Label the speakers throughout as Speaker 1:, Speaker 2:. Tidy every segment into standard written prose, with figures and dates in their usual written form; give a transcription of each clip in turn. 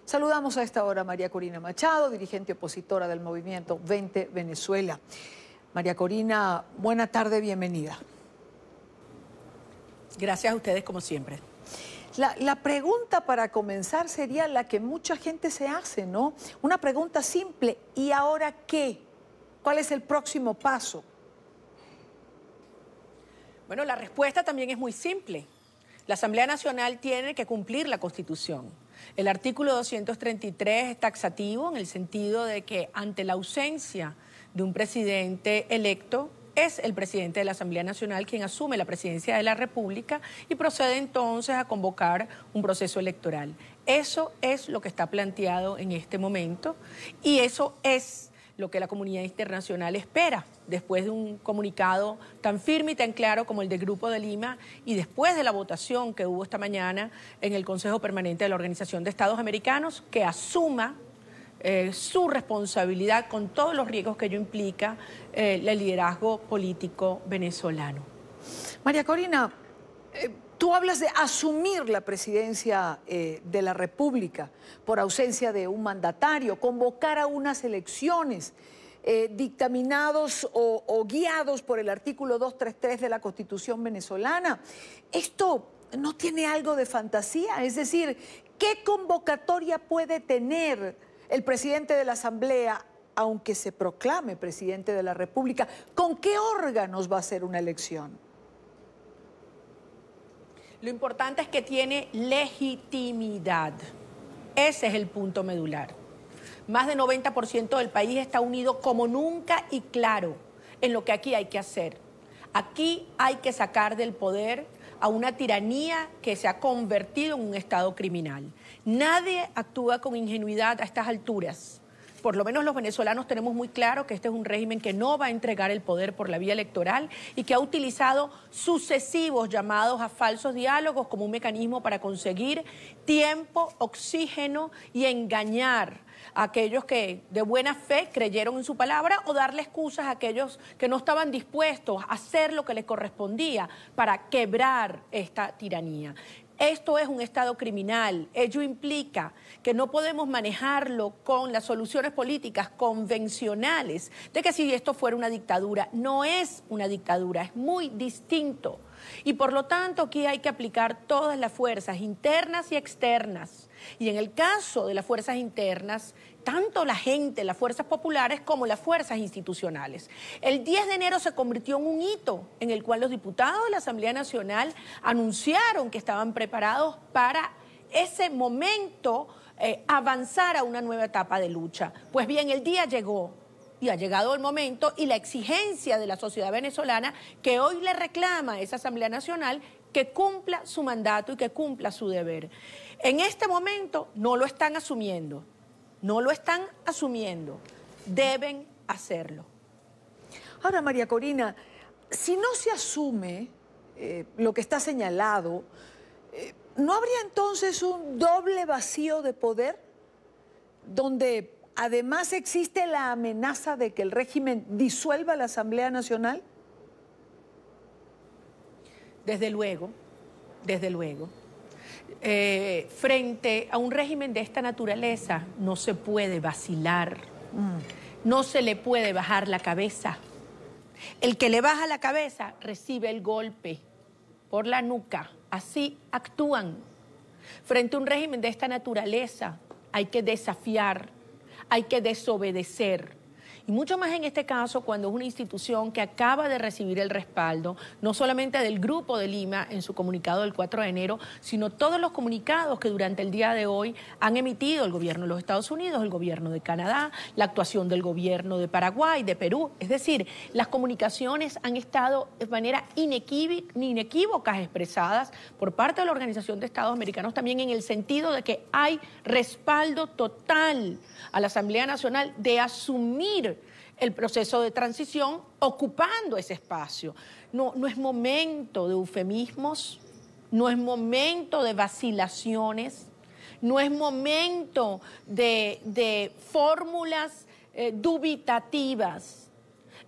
Speaker 1: Saludamos a esta hora a María Corina Machado, dirigente opositora del movimiento 20 Venezuela. María Corina, buena tarde, bienvenida.
Speaker 2: Gracias a ustedes como siempre.
Speaker 1: La pregunta para comenzar sería la que mucha gente se hace, ¿no? Una pregunta simple, ¿y ahora qué? ¿Cuál es el próximo paso?
Speaker 2: Bueno, la respuesta también es muy simple. La Asamblea Nacional tiene que cumplir la Constitución. El artículo 233 es taxativo en el sentido de que ante la ausencia de un presidente electo, es el presidente de la Asamblea Nacional quien asume la presidencia de la República y procede entonces a convocar un proceso electoral. Eso es lo que está planteado en este momento y eso es lo que la comunidad internacional espera después de un comunicado tan firme y tan claro como el del Grupo de Lima y después de la votación que hubo esta mañana en el Consejo Permanente de la Organización de Estados Americanos, que asuma su responsabilidad con todos los riesgos que ello implica el liderazgo político venezolano.
Speaker 1: María Corina, tú hablas de asumir la presidencia de la República por ausencia de un mandatario, convocar a unas elecciones dictaminados o guiados por el artículo 233 de la Constitución venezolana. ¿Esto no tiene algo de fantasía? Es decir, ¿qué convocatoria puede tener el presidente de la Asamblea, aunque se proclame presidente de la República? ¿Con qué órganos va a ser una elección?
Speaker 2: Lo importante es que tiene legitimidad. Ese es el punto medular. Más del 90% del país está unido como nunca y claro en lo que aquí hay que hacer. Aquí hay que sacar del poder a una tiranía que se ha convertido en un estado criminal. Nadie actúa con ingenuidad a estas alturas. Por lo menos los venezolanos tenemos muy claro que este es un régimen que no va a entregar el poder por la vía electoral y que ha utilizado sucesivos llamados a falsos diálogos como un mecanismo para conseguir tiempo, oxígeno y engañar a aquellos que de buena fe creyeron en su palabra o darle excusas a aquellos que no estaban dispuestos a hacer lo que les correspondía para quebrar esta tiranía. Esto es un estado criminal, ello implica que no podemos manejarlo con las soluciones políticas convencionales de que si esto fuera una dictadura, no es una dictadura, es muy distinto. Y por lo tanto aquí hay que aplicar todas las fuerzas internas y externas. Y en el caso de las fuerzas internas, tanto la gente, las fuerzas populares, como las fuerzas institucionales. El 10 de enero se convirtió en un hito en el cual los diputados de la Asamblea Nacional anunciaron que estaban preparados para ese momento avanzar a una nueva etapa de lucha. Pues bien, el día llegó. Y ha llegado el momento y la exigencia de la sociedad venezolana que hoy le reclama a esa Asamblea Nacional que cumpla su mandato y que cumpla su deber. En este momento no lo están asumiendo, deben hacerlo.
Speaker 1: Ahora, María Corina, si no se asume lo que está señalado, ¿no habría entonces un doble vacío de poder donde además existe la amenaza de que el régimen disuelva la Asamblea Nacional?
Speaker 2: Desde luego, desde luego. Frente a un régimen de esta naturaleza no se puede vacilar, no se le puede bajar la cabeza. El que le baja la cabeza recibe el golpe por la nuca. Así actúan. Frente a un régimen de esta naturaleza hay que desafiar, hay que desobedecer. Y mucho más en este caso cuando es una institución que acaba de recibir el respaldo, no solamente del Grupo de Lima en su comunicado del 4 de enero, sino todos los comunicados que durante el día de hoy han emitido el gobierno de los Estados Unidos, el gobierno de Canadá, la actuación del gobierno de Paraguay, de Perú. Es decir, las comunicaciones han estado de manera inequívocas expresadas por parte de la Organización de Estados Americanos también en el sentido de que hay respaldo total a la Asamblea Nacional de asumir el proceso de transición ocupando ese espacio. No es momento de eufemismos, no es momento de vacilaciones, no es momento de fórmulas dubitativas.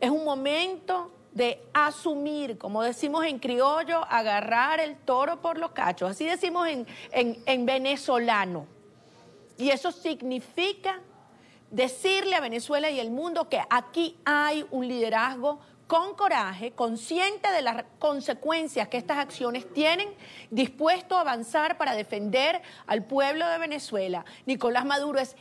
Speaker 2: Es un momento de asumir, como decimos en criollo, agarrar el toro por los cachos. Así decimos en venezolano. Y eso significa decirle a Venezuela y al mundo que aquí hay un liderazgo con coraje, consciente de las consecuencias que estas acciones tienen, dispuesto a avanzar para defender al pueblo de Venezuela. Nicolás Maduro es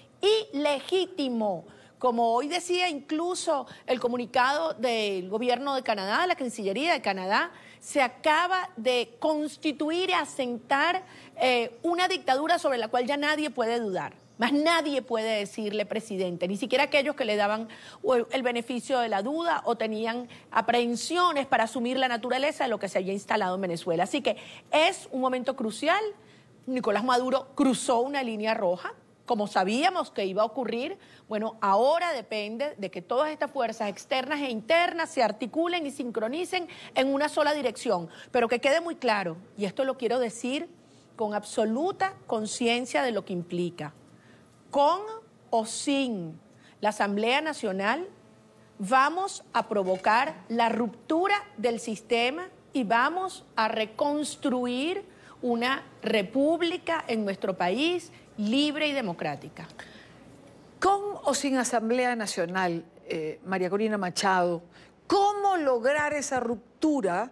Speaker 2: ilegítimo. Como hoy decía incluso el comunicado del gobierno de Canadá, la Cancillería de Canadá, se acaba de constituir y asentar una dictadura sobre la cual ya nadie puede dudar. Más nadie puede decirle presidente, ni siquiera aquellos que le daban el beneficio de la duda o tenían aprehensiones para asumir la naturaleza de lo que se había instalado en Venezuela. Así que es un momento crucial. Nicolás Maduro cruzó una línea roja, como sabíamos que iba a ocurrir. Bueno, ahora depende de que todas estas fuerzas externas e internas se articulen y sincronicen en una sola dirección. Pero que quede muy claro, y esto lo quiero decir con absoluta conciencia de lo que implica, con o sin la Asamblea Nacional vamos a provocar la ruptura del sistema y vamos a reconstruir una república en nuestro país libre y democrática.
Speaker 1: Con o sin Asamblea Nacional, María Corina Machado, ¿cómo lograr esa ruptura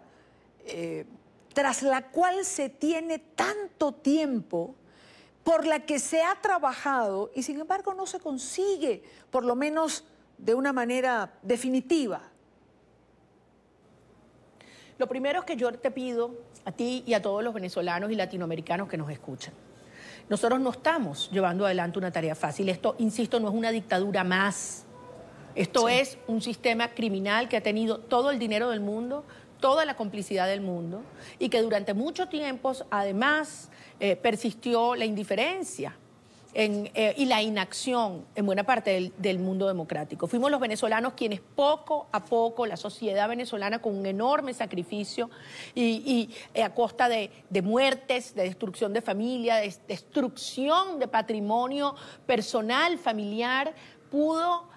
Speaker 1: tras la cual se tiene tanto tiempo, por la que se ha trabajado y sin embargo no se consigue, por lo menos de una manera definitiva?
Speaker 2: Lo primero es que yo te pido a ti y a todos los venezolanos y latinoamericanos que nos escuchan. Nosotros no estamos llevando adelante una tarea fácil. Esto, insisto, no es una dictadura más. Esto es un sistema criminal que ha tenido todo el dinero del mundo, toda la complicidad del mundo y que durante mucho tiempo, además, persistió la indiferencia y la inacción en buena parte del mundo democrático. Fuimos los venezolanos quienes poco a poco, la sociedad venezolana con un enorme sacrificio y a costa de muertes, de destrucción de familia, de destrucción de patrimonio personal, familiar, pudo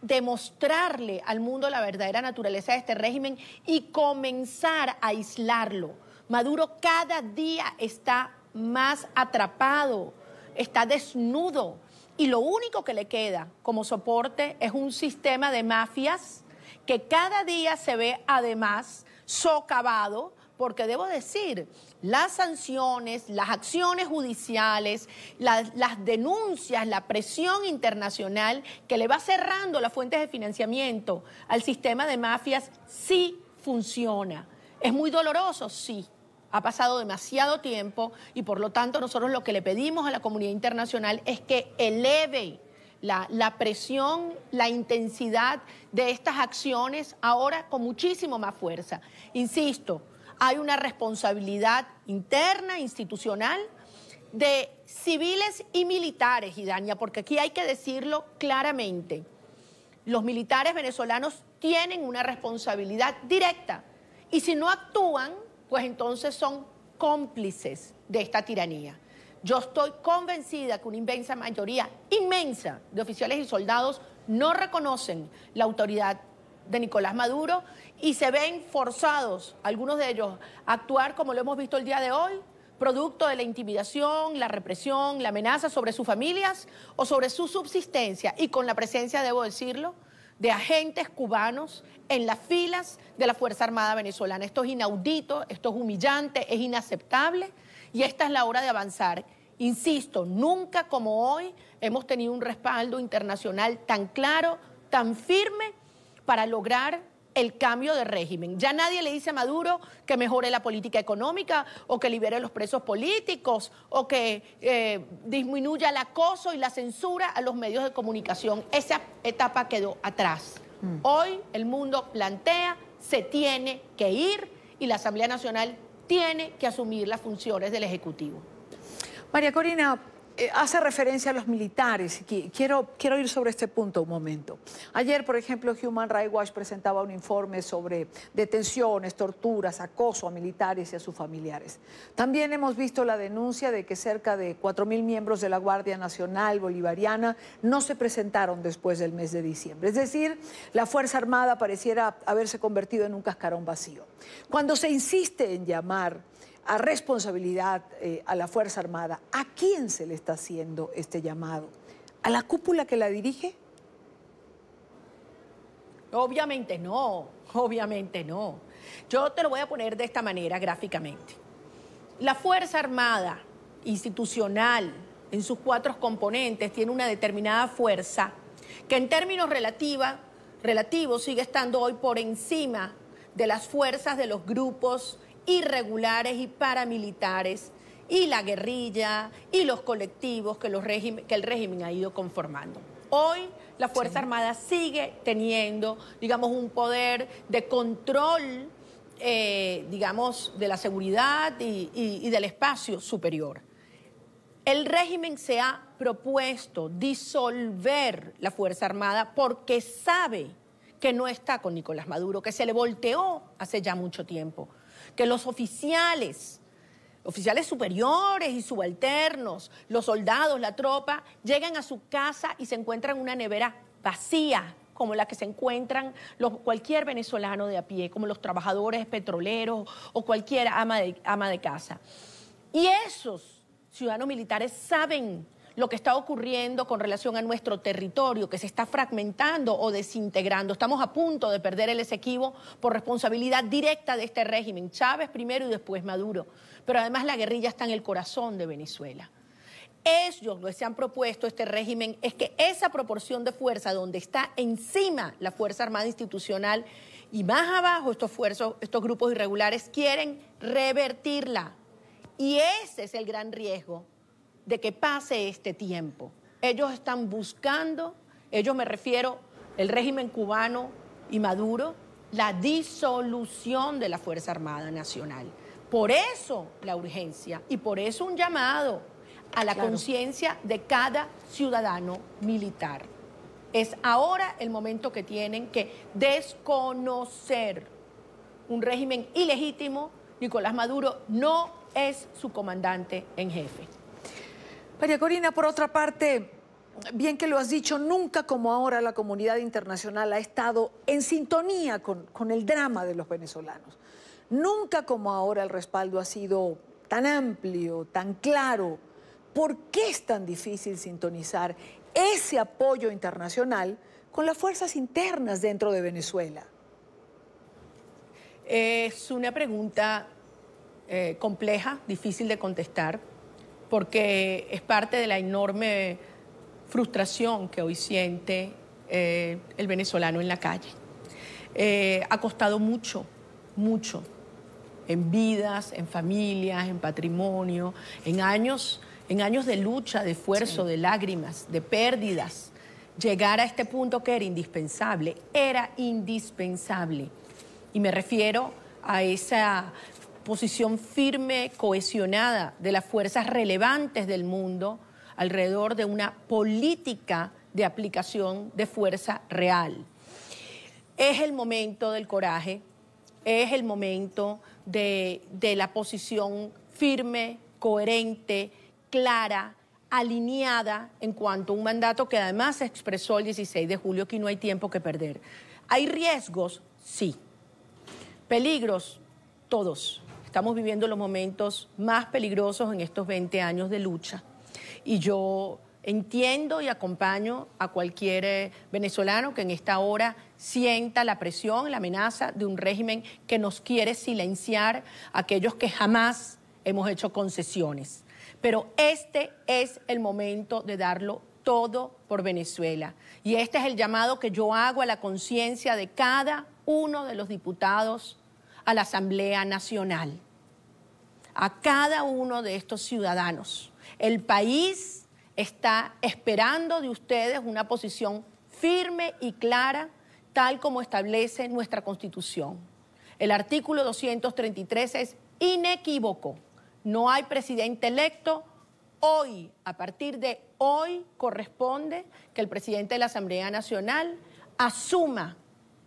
Speaker 2: demostrarle al mundo la verdadera naturaleza de este régimen y comenzar a aislarlo. Maduro cada día está más atrapado, está desnudo y lo único que le queda como soporte es un sistema de mafias que cada día se ve además socavado, porque debo decir, las sanciones, las acciones judiciales, las denuncias, la presión internacional que le va cerrando las fuentes de financiamiento al sistema de mafias sí funciona. ¿Es muy doloroso? Sí. Ha pasado demasiado tiempo y por lo tanto nosotros lo que le pedimos a la comunidad internacional es que eleve la presión, la intensidad de estas acciones ahora con muchísimo más fuerza. Insisto, hay una responsabilidad interna, institucional, de civiles y militares, Idania, porque aquí hay que decirlo claramente. Los militares venezolanos tienen una responsabilidad directa y si no actúan, pues entonces son cómplices de esta tiranía. Yo estoy convencida que una inmensa mayoría, inmensa, de oficiales y soldados no reconocen la autoridad de Nicolás Maduro y se ven forzados, algunos de ellos, a actuar como lo hemos visto el día de hoy, producto de la intimidación, la represión, la amenaza sobre sus familias o sobre su subsistencia y con la presencia, debo decirlo, de agentes cubanos en las filas de la Fuerza Armada venezolana. Esto es inaudito, esto es humillante, es inaceptable y esta es la hora de avanzar. Insisto, nunca como hoy hemos tenido un respaldo internacional tan claro, tan firme para lograr el cambio de régimen. Ya nadie le dice a Maduro que mejore la política económica o que libere los presos políticos o que disminuya el acoso y la censura a los medios de comunicación. Esa etapa quedó atrás. Hoy el mundo plantea, se tiene que ir y la Asamblea Nacional tiene que asumir las funciones del Ejecutivo.
Speaker 1: María Corina, hace referencia a los militares. Quiero ir sobre este punto un momento. Ayer, por ejemplo, Human Rights Watch presentaba un informe sobre detenciones, torturas, acoso a militares y a sus familiares. También hemos visto la denuncia de que cerca de 4.000 miembros de la Guardia Nacional Bolivariana no se presentaron después del mes de diciembre. Es decir, la Fuerza Armada pareciera haberse convertido en un cascarón vacío. Cuando se insiste en llamar a responsabilidad a la Fuerza Armada. ¿A quién se le está haciendo este llamado? ¿A la cúpula que la dirige?
Speaker 2: Obviamente no, obviamente no. Yo te lo voy a poner de esta manera gráficamente. La Fuerza Armada institucional, en sus 4 componentes, tiene una determinada fuerza que en términos relativos sigue estando hoy por encima de las fuerzas de los grupos irregulares y paramilitares y la guerrilla y los colectivos que el régimen ha ido conformando. Hoy la Fuerza Armada sigue teniendo, digamos, un poder de control, digamos, de la seguridad y del espacio superior. El régimen se ha propuesto disolver la Fuerza Armada porque sabe que no está con Nicolás Maduro, que se le volteó hace ya mucho tiempo, que los oficiales superiores y subalternos, los soldados, la tropa, llegan a su casa y se encuentran una nevera vacía, como la que se encuentran cualquier venezolano de a pie, como los trabajadores petroleros o cualquier ama de casa. Y esos ciudadanos militares saben lo que está ocurriendo con relación a nuestro territorio, que se está fragmentando o desintegrando. Estamos a punto de perder el Esequibo por responsabilidad directa de este régimen, Chávez primero y después Maduro. Pero además la guerrilla está en el corazón de Venezuela. Ellos lo que se han propuesto, este régimen, es que esa proporción de fuerza donde está encima la Fuerza Armada institucional y más abajo estos grupos irregulares quieren revertirla. Y ese es el gran riesgo de que pase este tiempo. Ellos están buscando, me refiero, el régimen cubano y Maduro, la disolución de la Fuerza Armada Nacional. Por eso la urgencia y por eso un llamado a la conciencia de cada ciudadano militar. Es ahora el momento que tienen que desconocer un régimen ilegítimo. Nicolás Maduro no es su comandante en jefe.
Speaker 1: María Corina, por otra parte, bien que lo has dicho, nunca como ahora la comunidad internacional ha estado en sintonía con el drama de los venezolanos. Nunca como ahora el respaldo ha sido tan amplio, tan claro. ¿Por qué es tan difícil sintonizar ese apoyo internacional con las fuerzas internas dentro de Venezuela?
Speaker 2: Es una pregunta compleja, difícil de contestar, porque es parte de la enorme frustración que hoy siente el venezolano en la calle. Ha costado mucho, mucho, en vidas, en familias, en patrimonio, en años de lucha, de esfuerzo, de lágrimas, de pérdidas, llegar a este punto que era indispensable. Y me refiero a esa posición firme, cohesionada de las fuerzas relevantes del mundo alrededor de una política de aplicación de fuerza real. Es el momento del coraje, es el momento de la posición firme, coherente, clara, alineada en cuanto a un mandato que además se expresó el 16 de julio, que no hay tiempo que perder. ¿Hay riesgos? Sí. ¿Peligros? Todos. Estamos viviendo los momentos más peligrosos en estos 20 años de lucha. Y yo entiendo y acompaño a cualquier venezolano que en esta hora sienta la presión, la amenaza de un régimen que nos quiere silenciar a aquellos que jamás hemos hecho concesiones. Pero este es el momento de darlo todo por Venezuela. Y este es el llamado que yo hago a la conciencia de cada uno de los diputados a la Asamblea Nacional, a cada uno de estos ciudadanos. El país está esperando de ustedes una posición firme y clara, tal como establece nuestra Constitución. El artículo 233 es inequívoco. No hay presidente electo. Hoy, a partir de hoy, corresponde que el presidente de la Asamblea Nacional asuma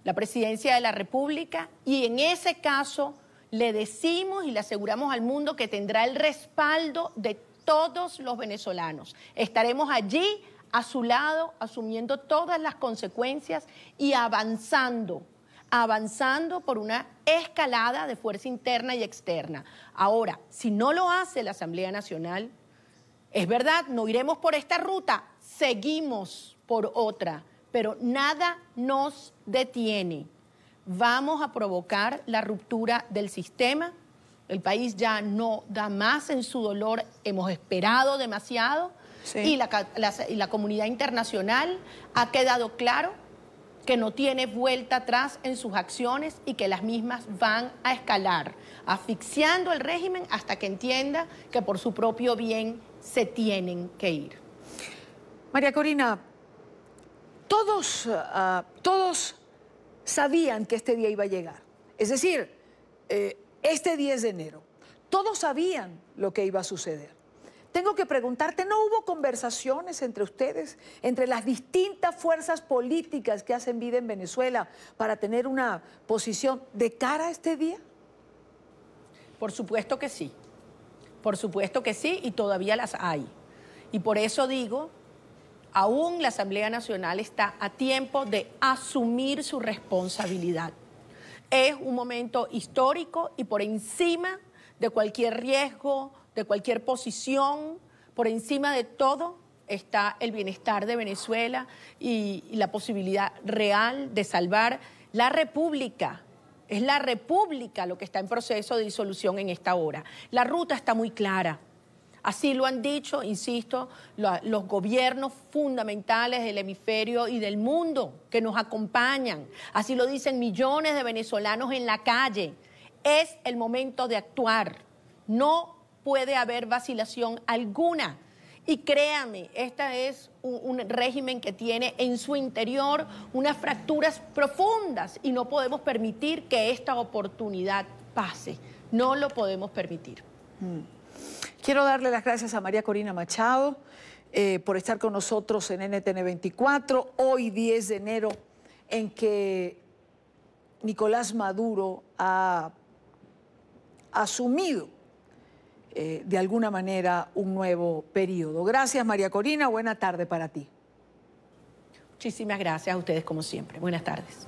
Speaker 2: la presidencia de la República y en ese caso le decimos y le aseguramos al mundo que tendrá el respaldo de todos los venezolanos. Estaremos allí a su lado, asumiendo todas las consecuencias y avanzando avanzando por una escalada de fuerza interna y externa. Ahora, si no lo hace la Asamblea Nacional, es verdad, no iremos por esta ruta, seguimos por otra, pero nada nos detiene. Vamos a provocar la ruptura del sistema. El país ya no da más en su dolor, hemos esperado demasiado, sí. y la comunidad internacional ha quedado claro que no tiene vuelta atrás en sus acciones y que las mismas van a escalar, asfixiando el régimen hasta que entienda que por su propio bien se tienen que ir.
Speaker 1: María Corina, todos sabían que este día iba a llegar. Es decir, este 10 de enero, todos sabían lo que iba a suceder. Tengo que preguntarte, ¿no hubo conversaciones entre ustedes, entre las distintas fuerzas políticas que hacen vida en Venezuela para tener una posición de cara a este día?
Speaker 2: Por supuesto que sí. Por supuesto que sí, y todavía las hay. Y por eso digo, aún la Asamblea Nacional está a tiempo de asumir su responsabilidad. Es un momento histórico y por encima de cualquier riesgo, de cualquier posición, por encima de todo está el bienestar de Venezuela y la posibilidad real de salvar la República. Es la República lo que está en proceso de disolución en esta hora. La ruta está muy clara. Así lo han dicho, insisto, los gobiernos fundamentales del hemisferio y del mundo que nos acompañan. Así lo dicen millones de venezolanos en la calle. Es el momento de actuar. No puede haber vacilación alguna. Y créame, este es un régimen que tiene en su interior unas fracturas profundas y no podemos permitir que esta oportunidad pase. No lo podemos permitir.
Speaker 1: Quiero darle las gracias a María Corina Machado por estar con nosotros en NTN 24, hoy 10 de enero, en que Nicolás Maduro ha asumido de alguna manera un nuevo periodo. Gracias, María Corina, buena tarde para ti.
Speaker 2: Muchísimas gracias a ustedes como siempre. Buenas tardes.